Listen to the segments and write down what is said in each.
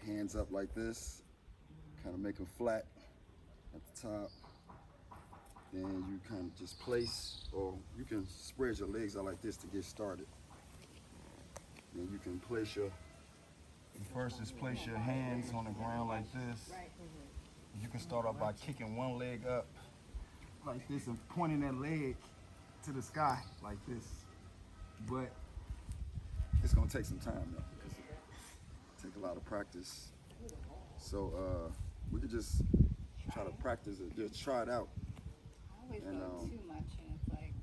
Hands up like this, kind of make them flat at the top. Then you kind of just place, or you can spread your legs out like this to get started. Then you can place first just place your hands on the ground like this. You can start off by kicking one leg up like this and pointing that leg to the sky like this. But it's gonna take some time though, because it takes a lot of practice. So we could just try to practice it, just try it out. I always go too much and it's like,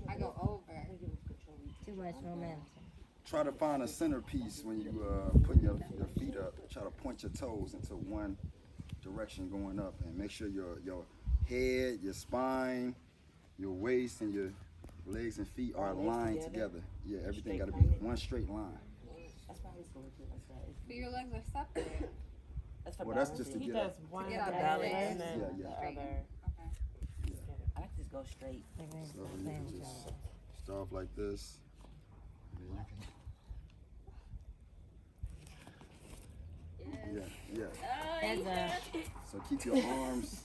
I go over. Too much momentum. Try to find a centerpiece when you put your feet up. Try to point your toes into one direction going up, and make sure your head, your spine, your waist, and your legs and feet are aligned together. Yeah, everything got to be one straight line. But your legs are separate. Well, that's just to He get does up. one Get at out the of belly bed. and then Yeah, the yeah. other. Okay. I like to just go straight. So you can just start off like this. And then you can, yeah. So keep your arms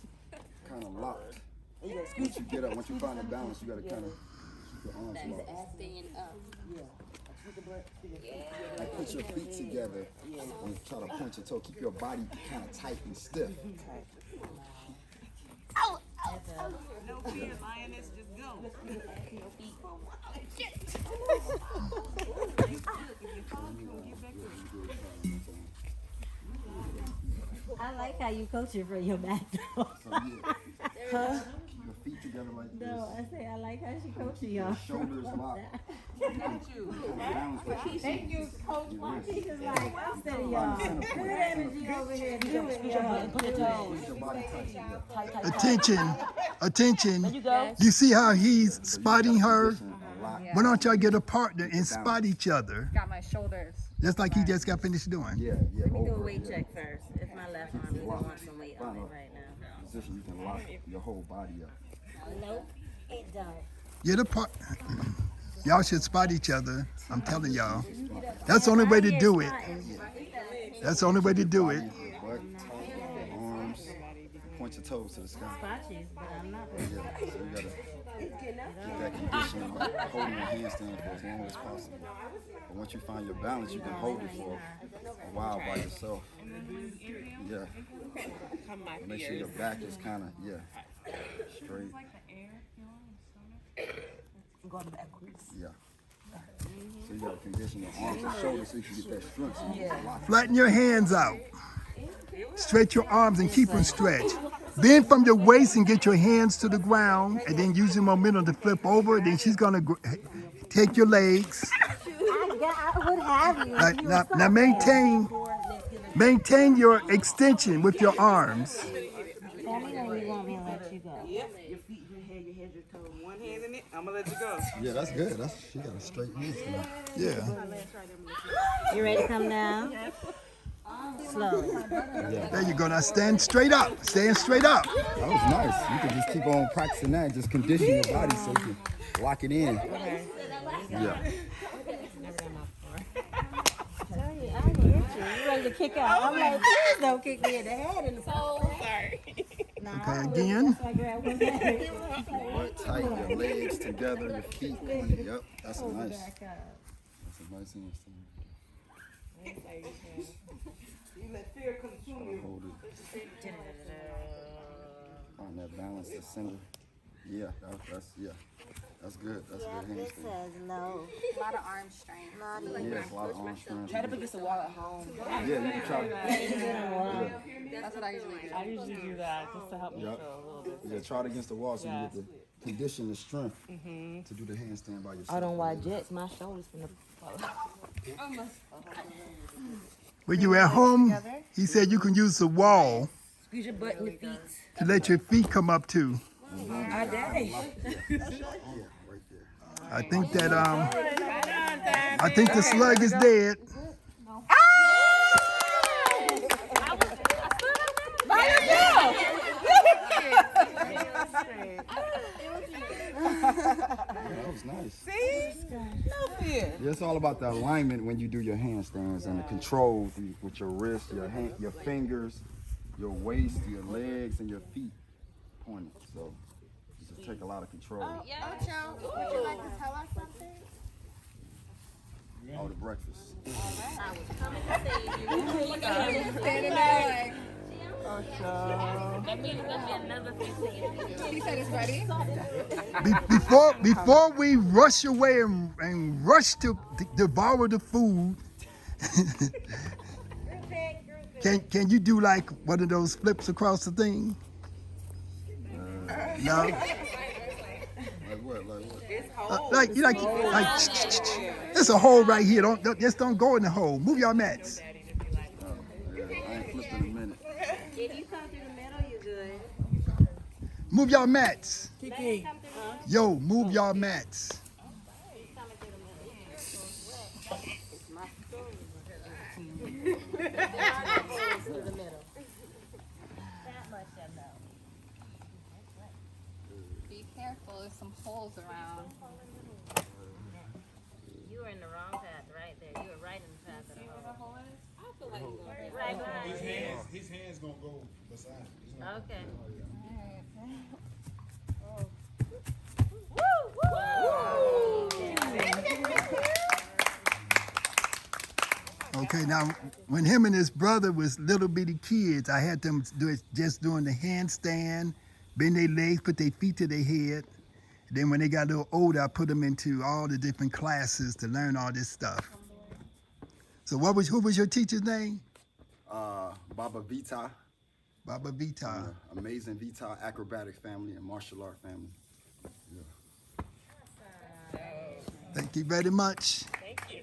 kind of locked. Once you get up, once you find a balance, you got to kind of keep your arms locked. Staying up. Like put your feet together and try to point your toe. Keep your body kind of tight and stiff. No fear, lioness, just go. I like how you coach it for your back though. So yeah, keep your feet together like this. No, I say I like how she coaching y'all. Your shoulders locked. Thank you, Coach. He's just like, I'm steady y'all. Good energy over here. Do it, y'all. Put your toes. Keep your body tight. Yeah. Tight, tight, tight. Attention, attention. There you go. You see how he's spotting her? A lot. Why don't y'all get a partner and spot each other? Got my shoulders. Just like he just got finished doing. Yeah, yeah. Let me do a over, weight yeah. check first. If my left arm doesn't want some weight on it right now. Position, you can lock your whole body up. Nope, it don't. Get a part. Y'all should spot each other. I'm telling y'all. That's the only way to do it. That's the only way to do it. Your butt, your arms, point your toes to the sky. Spot you, but I'm not. Yeah, so you gotta get that condition by holding your handstand for as long as possible. But once you find your balance, you can hold it for a while by yourself. Yeah. And make sure your back is kind of, straight. Go to the back, please. Yeah. So you gotta condition your arms and shoulders so you can get that strength. So you can lock it. Flatten your hands out. Stretch your arms and keep them stretched. Bend from your waist and get your hands to the ground, and then use your momentum to flip over. Then she's gonna take your legs. I would have you. Now maintain your extension with your arms. Tell me when you want me to let you go. Yep. Your feet, your head, your toe. One hand in it. I'm gonna let you go. Yeah, that's good. She got a straight handstand. Yeah. You ready to come down? Slowly. There you go. Now stand straight up. Stand straight up. That was nice. You can just keep on practicing that. Just condition your body so you can lock it in. Yeah. I get you. You ready to kick out? I'm like, please don't kick me in the head in the phone. Sorry. Okay, again. So I grab one leg. Butt tight, your legs together, your feet pointed. Yep, that's a nice. That's a nice handstand. You let fear consume you. Hold it. Find that balance, the center. Yeah, that's good. That's a good This handstand. says no. A lot of arm strength. Yeah, it's a lot of arm strength. Try to put against the wall at home. Yeah, you can try. Yeah, That's what I usually do. I usually do that just to help me feel Yep. a little bit. yeah, try it against the wall so you get the condition, the strength to do the handstand by yourself. I don't watch jets. My shoulders finna fall out. When you at home, he said you can use the wall Squeeze your butt and your feet. to let your feet come up too. I die. Yeah, right there. I think that I think the slug is dead. that was nice. See? No fear. Yeah, it's all about the alignment when you do your handstands and the control with your wrist, your hand, your fingers, your waist, your legs, and your feet pointed. So it just take a lot of control. Ocho, would you like to tell us something? Oh, the breakfast. Standing there like, That means it's gonna be another 15. he said it's ready. Before we rush away and rush to devour the food, can you do like one of those flips across the thing? No. Like what? Like what? Like there's a hole right here. Just don't go in the hole. Move your mats. Yeah, I ain't flipped in a minute. If you come through the middle, you're good. Move your mats. Kiki. Yo, move your mats. Be careful, there's some holes around. You were in the wrong path right there. You were right in the path of the hole. His hands gonna go beside him. Okay. Okay, now when him and his brother was little bitty kids, I had them do it just doing the handstand, bend their legs, put their feet to their head. Then when they got a little older, I put them into all the different classes to learn all this stuff. So who was your teacher's name? Baba Vita, Baba Vita. amazing Vita acrobatic family and martial art family. Thank you very much. Thank you.